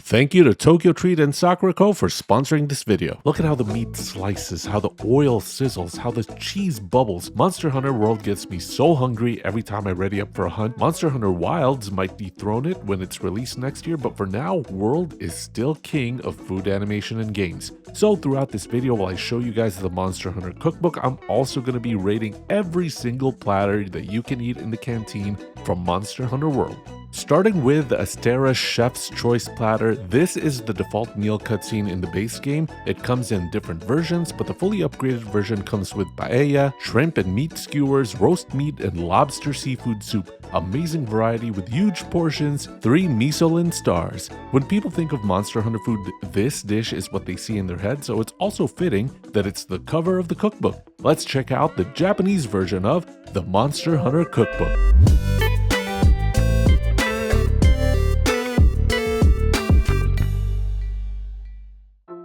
Thank you to Tokyo Treat and Sakura-ko for sponsoring this video. Look at how the meat slices, how the oil sizzles, how the cheese bubbles. Monster Hunter World gets me so hungry every time I ready up for a hunt. Monster Hunter Wilds might dethrone it when it's released next year, but for now, World is still king of food animation and games. So throughout this video, while I show you guys the Monster Hunter Cookbook, I'm also going to be rating every single platter that you can eat in the canteen from Monster Hunter World. Starting with the Astera Chef's Choice Platter, this is the default meal cutscene in the base game. It comes in different versions, but the fully upgraded version comes with paella, shrimp and meat skewers, roast meat, and lobster seafood soup. Amazing variety with huge portions, 3 Michelin stars. When people think of Monster Hunter food, this dish is what they see in their head, so it's also fitting that it's the cover of the cookbook. Let's check out the Japanese version of the Monster Hunter Cookbook.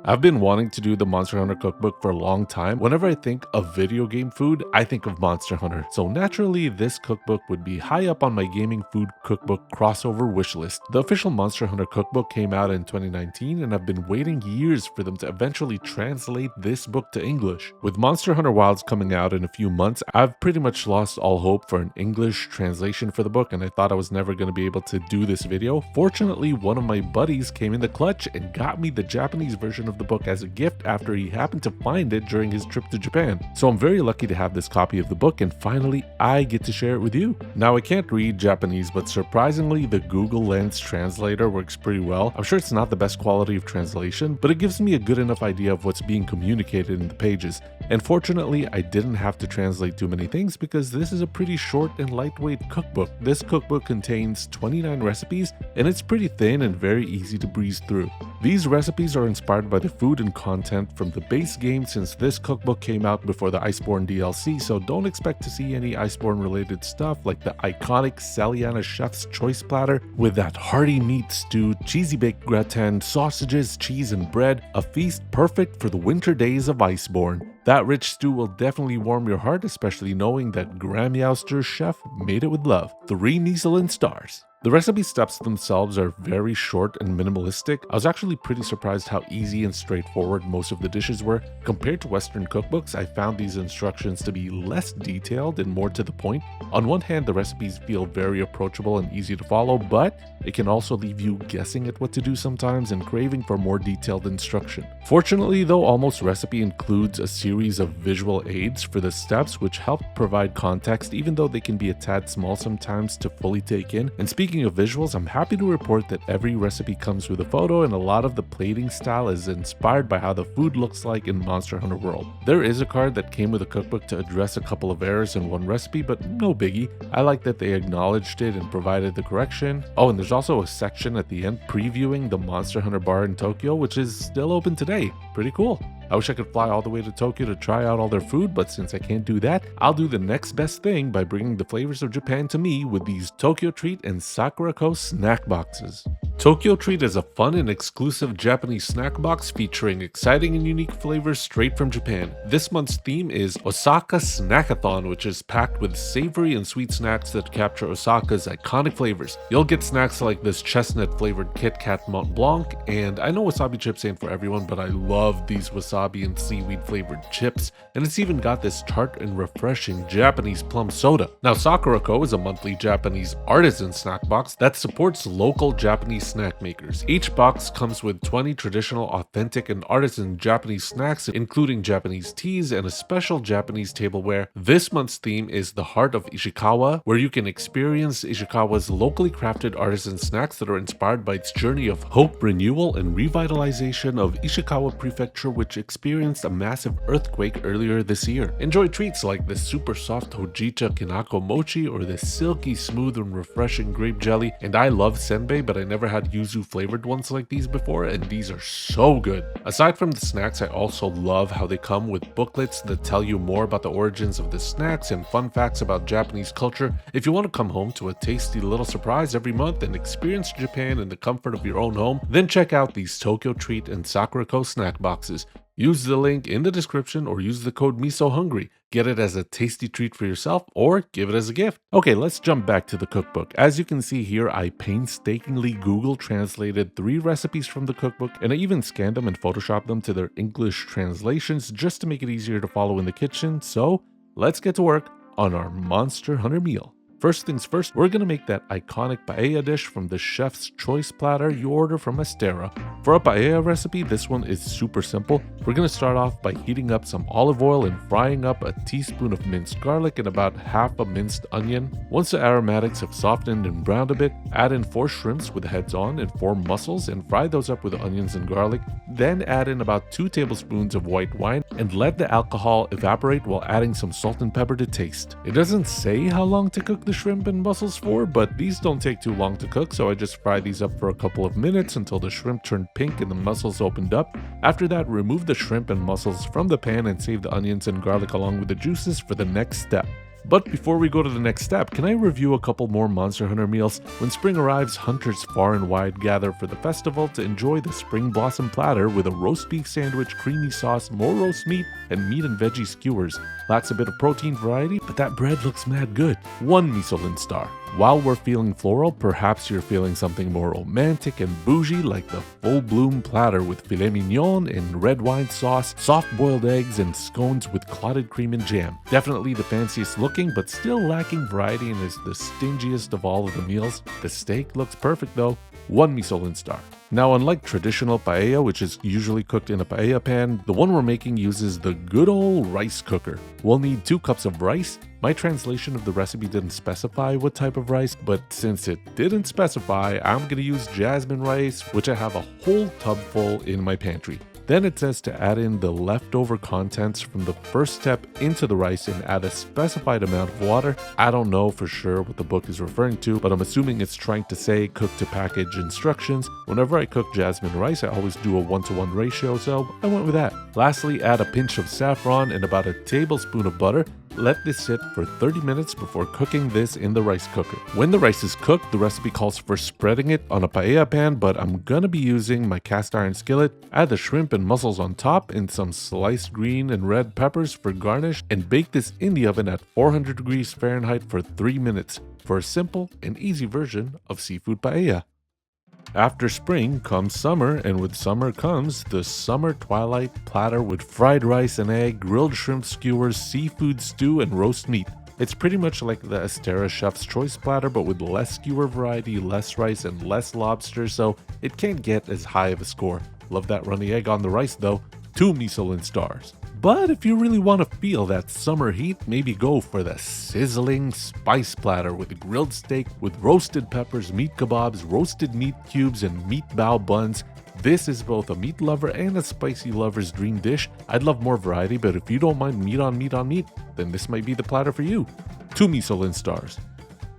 I've been wanting to do the Monster Hunter Cookbook for a long time. Whenever I think of video game food, I think of Monster Hunter. So naturally, this cookbook would be high up on my gaming food cookbook crossover wish list. The official Monster Hunter Cookbook came out in 2019, and I've been waiting years for them to eventually translate this book to English. With Monster Hunter Wilds coming out in a few months, I've pretty much lost all hope for an English translation for the book, and I thought I was never going to be able to do this video. Fortunately, one of my buddies came in the clutch and got me the Japanese version of the book as a gift after he happened to find it during his trip to Japan. So I'm very lucky to have this copy of the book, and finally I get to share it with you. Now I can't read Japanese, but surprisingly the Google Lens translator works pretty well. I'm sure it's not the best quality of translation, but it gives me a good enough idea of what's being communicated in the pages. And fortunately, I didn't have to translate too many things because this is a pretty short and lightweight cookbook. This cookbook contains 29 recipes, and it's pretty thin and very easy to breeze through. These recipes are inspired by the food and content from the base game, since this cookbook came out before the Iceborne DLC, so don't expect to see any Iceborne related stuff like the iconic Saliana Chef's Choice Platter with that hearty meat stew, cheesy baked gratin, sausages, cheese and bread, a feast perfect for the winter days of Iceborne. That rich stew will definitely warm your heart, especially knowing that Graham Youster's chef made it with love. 3 Michelin stars. The recipe steps themselves are very short and minimalistic. I was actually pretty surprised how easy and straightforward most of the dishes were. Compared to Western cookbooks, I found these instructions to be less detailed and more to the point. On one hand, the recipes feel very approachable and easy to follow, but it can also leave you guessing at what to do sometimes and craving for more detailed instruction. Fortunately though, almost recipe includes a series of visual aids for the steps which help provide context, even though they can be a tad small sometimes to fully take in. And speaking of visuals, I'm happy to report that every recipe comes with a photo, and a lot of the plating style is inspired by how the food looks like in Monster Hunter World. There is a card that came with a cookbook to address a couple of errors in one recipe, but no biggie. I like that they acknowledged it and provided the correction. Oh, and there's also a section at the end previewing the Monster Hunter bar in Tokyo, which is still open today. Pretty cool. I wish I could fly all the way to Tokyo to try out all their food, but since I can't do that, I'll do the next best thing by bringing the flavors of Japan to me with these Tokyo Treat and Sakura-ko snack boxes. Tokyo Treat is a fun and exclusive Japanese snack box featuring exciting and unique flavors straight from Japan. This month's theme is Osaka Snackathon, which is packed with savory and sweet snacks that capture Osaka's iconic flavors. You'll get snacks like this chestnut flavored Kit Kat Mont Blanc, and I know wasabi chips ain't for everyone, but I love these wasabi and seaweed flavored chips, and it's even got this tart and refreshing Japanese plum soda. Now Sakura-ko is a monthly Japanese artisan snack box that supports local Japanese snack makers. Each box comes with 20 traditional, authentic, and artisan Japanese snacks, including Japanese teas and a special Japanese tableware. This month's theme is the Heart of Ishikawa, where you can experience Ishikawa's locally crafted artisan snacks that are inspired by its journey of hope, renewal, and revitalization of Ishikawa Prefecture, which experienced a massive earthquake earlier this year. Enjoy treats like the super soft Hojicha Kinako Mochi or the silky smooth and refreshing grape jelly. And I love senbei, but I never had yuzu flavored ones like these before, and these are so good. Aside from the snacks, I also love how they come with booklets that tell you more about the origins of the snacks and fun facts about Japanese culture. If you want to come home to a tasty little surprise every month and experience Japan in the comfort of your own home, then check out these Tokyo Treat and Sakura-ko snack boxes. Use the link in the description or use the code MisoHungrie. Get it as a tasty treat for yourself or give it as a gift. Okay, let's jump back to the cookbook. As you can see here, I painstakingly Google translated 3 recipes from the cookbook, and I even scanned them and photoshopped them to their English translations just to make it easier to follow in the kitchen. So let's get to work on our Monster Hunter meal. First things first, we're gonna make that iconic paella dish from the chef's choice platter you order from Estera. For a paella recipe, this one is super simple. We're gonna start off by heating up some olive oil and frying up a teaspoon of minced garlic and about half a minced onion. Once the aromatics have softened and browned a bit, add in 4 shrimps with the heads on and 4 mussels and fry those up with onions and garlic. Then add in about 2 tablespoons of white wine and let the alcohol evaporate while adding some salt and pepper to taste. It doesn't say how long to cook the shrimp and mussels for, but these don't take too long to cook, so I just fry these up for a couple of minutes until the shrimp turned pink and the mussels opened up. After that, remove the shrimp and mussels from the pan and save the onions and garlic along with the juices for the next step. But before we go to the next step, can I review a couple more Monster Hunter meals? When spring arrives, hunters far and wide gather for the festival to enjoy the spring blossom platter with a roast beef sandwich, creamy sauce, more roast meat, and meat and veggie skewers. Lacks a bit of protein variety, but that bread looks mad good. 1 Michelin star. While we're feeling floral, perhaps you're feeling something more romantic and bougie like the full bloom platter with filet mignon and red wine sauce, soft boiled eggs, and scones with clotted cream and jam. Definitely the fanciest looking, but still lacking variety and is the stingiest of all of the meals. The steak looks perfect though. 1 Michelin star. Now, unlike traditional paella, which is usually cooked in a paella pan, the one we're making uses the good old rice cooker. We'll need 2 cups of rice. My translation of the recipe didn't specify what type of rice, but since it didn't specify, I'm gonna use jasmine rice, which I have a whole tub full in my pantry. Then it says to add in the leftover contents from the first step into the rice and add a specified amount of water. I don't know for sure what the book is referring to, but I'm assuming it's trying to say cook to package instructions. Whenever I cook jasmine rice, I always do a 1-to-1 ratio, so I went with that. Lastly, add a pinch of saffron and about a tablespoon of butter. Let this sit for 30 minutes before cooking this in the rice cooker. When the rice is cooked, the recipe calls for spreading it on a paella pan, but I'm gonna be using my cast iron skillet. Add the shrimp and mussels on top and some sliced green and red peppers for garnish, and bake this in the oven at 400 degrees Fahrenheit for 3 minutes for a simple and easy version of seafood paella. After spring comes summer, and with summer comes the summer twilight platter with fried rice and egg, grilled shrimp skewers, seafood stew, and roast meat. It's pretty much like the Estera Chef's Choice platter, but with less skewer variety, less rice, and less lobster, so it can't get as high of a score. Love that runny egg on the rice though. 2 Michelin stars. But if you really want to feel that summer heat, maybe go for the sizzling spice platter with grilled steak with roasted peppers, meat kebabs, roasted meat cubes, and meat bao buns. This is both a meat lover and a spicy lover's dream dish. I'd love more variety, but if you don't mind meat on meat on meat, then this might be the platter for you. 2 Michelin stars.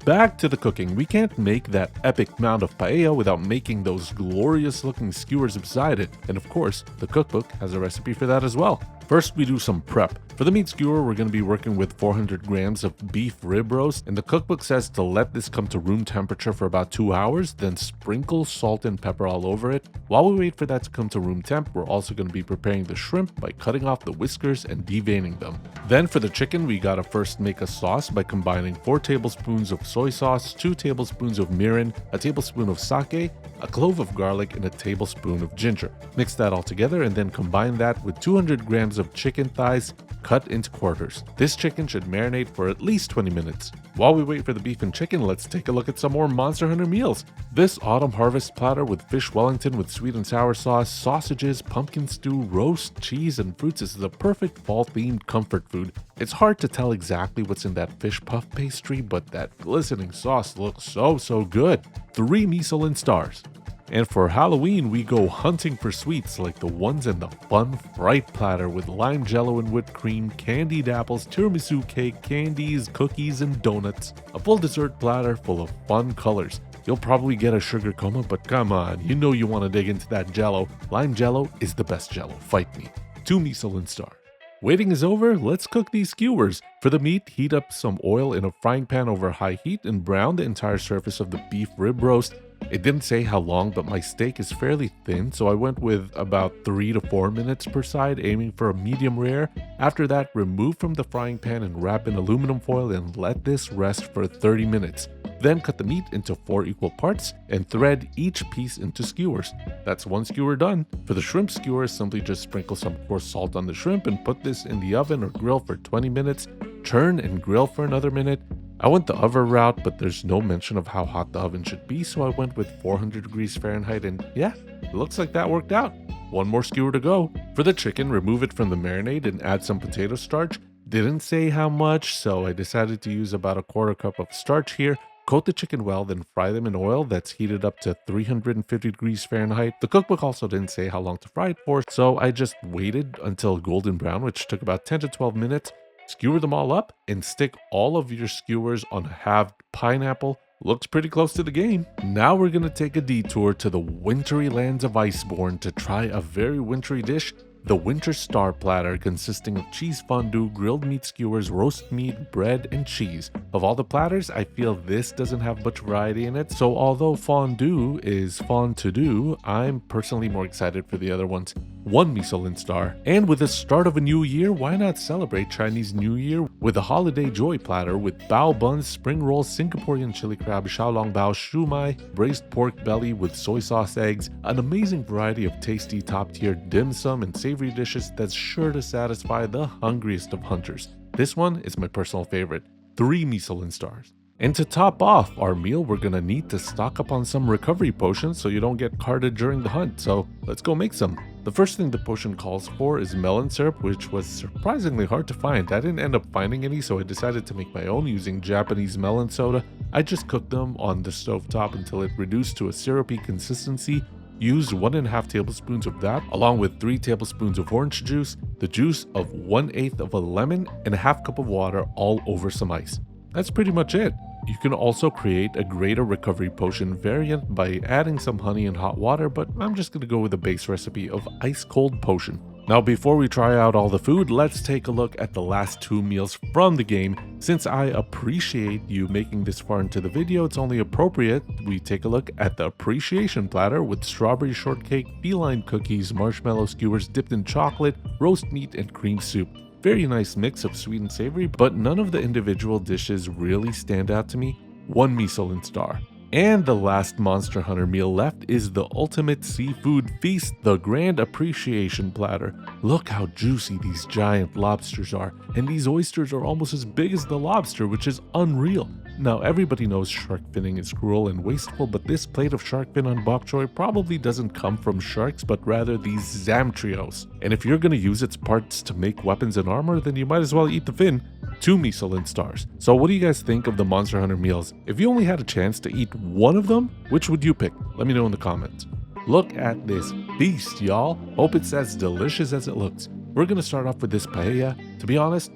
Back to the cooking. We can't make that epic mound of paella without making those glorious looking skewers beside it. And of course, the cookbook has a recipe for that as well. First, we do some prep. For the meat skewer, we're going to be working with 400 grams of beef rib roast, and the cookbook says to let this come to room temperature for about 2 hours, then sprinkle salt and pepper all over it. While we wait for that to come to room temp, we're also going to be preparing the shrimp by cutting off the whiskers and deveining them. Then for the chicken, we gotta first make a sauce by combining 4 tablespoons of soy sauce, 2 tablespoons of mirin, a tablespoon of sake, a clove of garlic, and a tablespoon of ginger. Mix that all together and then combine that with 200 grams of chicken thighs cut into quarters. This chicken should marinate for at least 20 minutes. While we wait for the beef and chicken, let's take a look at some more Monster Hunter meals. This autumn harvest platter with fish Wellington with sweet and sour sauce, sausages, pumpkin stew, roast, cheese, and fruits is the perfect fall-themed comfort food. It's hard to tell exactly what's in that fish puff pastry, but that glistening sauce looks so good. 3 Michelin stars. And for Halloween, we go hunting for sweets like the ones in the fun fright platter with lime jello and whipped cream, candied apples, tiramisu cake, candies, cookies, and donuts. A full dessert platter full of fun colors. You'll probably get a sugar coma, but come on, you know you want to dig into that jello. Lime jello is the best jello, fight me. 2 Michelin star. Waiting is over, let's cook these skewers. For the meat, heat up some oil in a frying pan over high heat and brown the entire surface of the beef rib roast. It didn't say how long, but my steak is fairly thin, so I went with about 3 to 4 minutes per side, aiming for a medium rare. After that, remove from the frying pan and wrap in aluminum foil and let this rest for 30 minutes. Then cut the meat into 4 equal parts and thread each piece into skewers. That's one skewer done. For the shrimp skewers, simply just sprinkle some coarse salt on the shrimp and put this in the oven or grill for 20 minutes. Turn and grill for another minute. I went the oven route, but there's no mention of how hot the oven should be, so I went with 400 degrees Fahrenheit, and yeah, it looks like that worked out. One more skewer to go. For the chicken, remove it from the marinade and add some potato starch. Didn't say how much, so I decided to use about a quarter cup of starch here. Coat the chicken well, then fry them in oil that's heated up to 350 degrees Fahrenheit. The cookbook also didn't say how long to fry it for, so I just waited until golden brown, which took about 10 to 12 minutes. Skewer them all up and stick all of your skewers on halved pineapple. Looks pretty close to the game. Now we're gonna take a detour to the wintry lands of Iceborne to try a very wintry dish, the Winter Star Platter, consisting of cheese fondue, grilled meat skewers, roast meat, bread, and cheese. Of all the platters, I feel this doesn't have much variety in it, so although fondue is fun to do, I'm personally more excited for the other ones. 1 Michelin star. And with the start of a new year, why not celebrate Chinese New Year with a holiday joy platter with bao buns, spring rolls, Singaporean chili crab, xiaolong bao, shumai, braised pork belly with soy sauce eggs, an amazing variety of tasty top-tier dim sum and savory dishes that's sure to satisfy the hungriest of hunters. This one is my personal favorite, 3 Michelin stars. And to top off our meal, we're gonna need to stock up on some recovery potions so you don't get carded during the hunt, so let's go make some. The first thing the potion calls for is melon syrup, which was surprisingly hard to find. I didn't end up finding any, so I decided to make my own using Japanese melon soda. I just cooked them on the stovetop until it reduced to a syrupy consistency. Used 1.5 tablespoons of that, along with 3 tablespoons of orange juice, the juice of 1/8 of a lemon, and a half cup of water all over some ice. That's pretty much it. You can also create a greater recovery potion variant by adding some honey and hot water, but I'm just going to go with the base recipe of ice cold potion. Now before we try out all the food, let's take a look at the last 2 meals from the game. Since I appreciate you making this far into the video, it's only appropriate we take a look at the appreciation platter with strawberry shortcake, feline cookies, marshmallow skewers dipped in chocolate, roast meat, and cream soup. Very nice mix of sweet and savory, but none of the individual dishes really stand out to me. 1 Michelin star. And the last Monster Hunter meal left is the ultimate seafood feast, the Grand Appreciation Platter. Look how juicy these giant lobsters are, and these oysters are almost as big as the lobster, which is unreal. Now everybody knows shark finning is cruel and wasteful, but this plate of shark fin on bok choy probably doesn't come from sharks, but rather these Zamtrios. And if you're gonna use its parts to make weapons and armor, then you might as well eat the fin. 2 Michelin stars. So what do you guys think of the Monster Hunter meals? If you only had a chance to eat one of them, which would you pick? Let me know in the comments. Look at this feast, y'all. Hope it's as delicious as it looks. We're gonna start off with this paella. To be honest,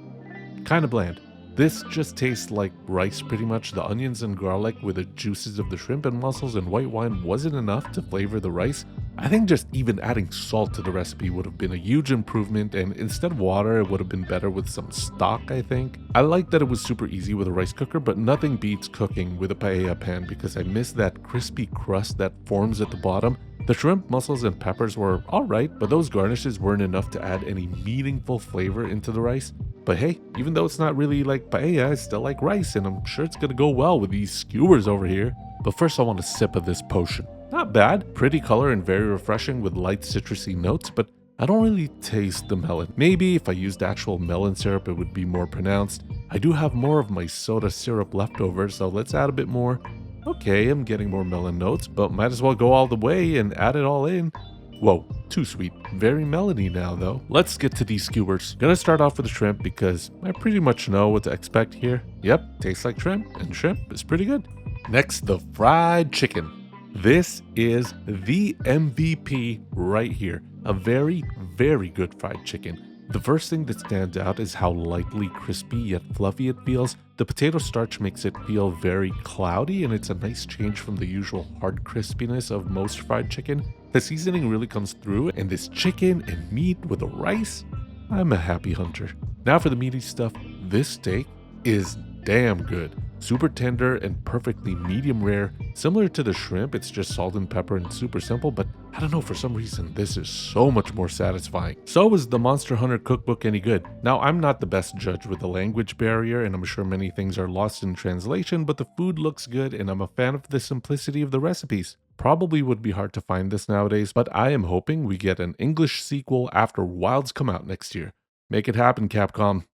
kinda bland. This just tastes like rice pretty much. The onions and garlic with the juices of the shrimp and mussels and white wine wasn't enough to flavor the rice. I think just even adding salt to the recipe would have been a huge improvement, and instead of water, it would have been better with some stock, I think. I like that it was super easy with a rice cooker, but nothing beats cooking with a paella pan because I miss that crispy crust that forms at the bottom. The shrimp, mussels, and peppers were alright, but those garnishes weren't enough to add any meaningful flavor into the rice. But hey, even though it's not really like paella, it's still like rice, and I'm sure it's gonna go well with these skewers over here. But first I want a sip of this potion. Not bad, pretty color and very refreshing with light citrusy notes, but I don't really taste the melon. Maybe if I used actual melon syrup it would be more pronounced. I do have more of my soda syrup left over, so let's add a bit more. Okay, I'm getting more melon notes, but might as well go all the way and add it all in. Whoa, too sweet. Very melony now though. Let's get to these skewers. Gonna start off with the shrimp because I pretty much know what to expect here. Yep, tastes like shrimp, and shrimp is pretty good. Next, the fried chicken. This is the MVP right here. A very, very good fried chicken. The first thing that stands out is how lightly crispy yet fluffy it feels. The potato starch makes it feel very cloudy, and it's a nice change from the usual hard crispiness of most fried chicken. The seasoning really comes through, and this chicken and meat with the rice, I'm a happy hunter. Now for the meaty stuff, this steak is damn good. Super tender and perfectly medium rare. Similar to the shrimp, it's just salt and pepper and super simple, but I don't know, for some reason, this is so much more satisfying. So is the Monster Hunter Cookbook any good? Now, I'm not the best judge with the language barrier, and I'm sure many things are lost in translation, but the food looks good, and I'm a fan of the simplicity of the recipes. Probably would be hard to find this nowadays, but I am hoping we get an English sequel after Wilds come out next year. Make it happen, Capcom.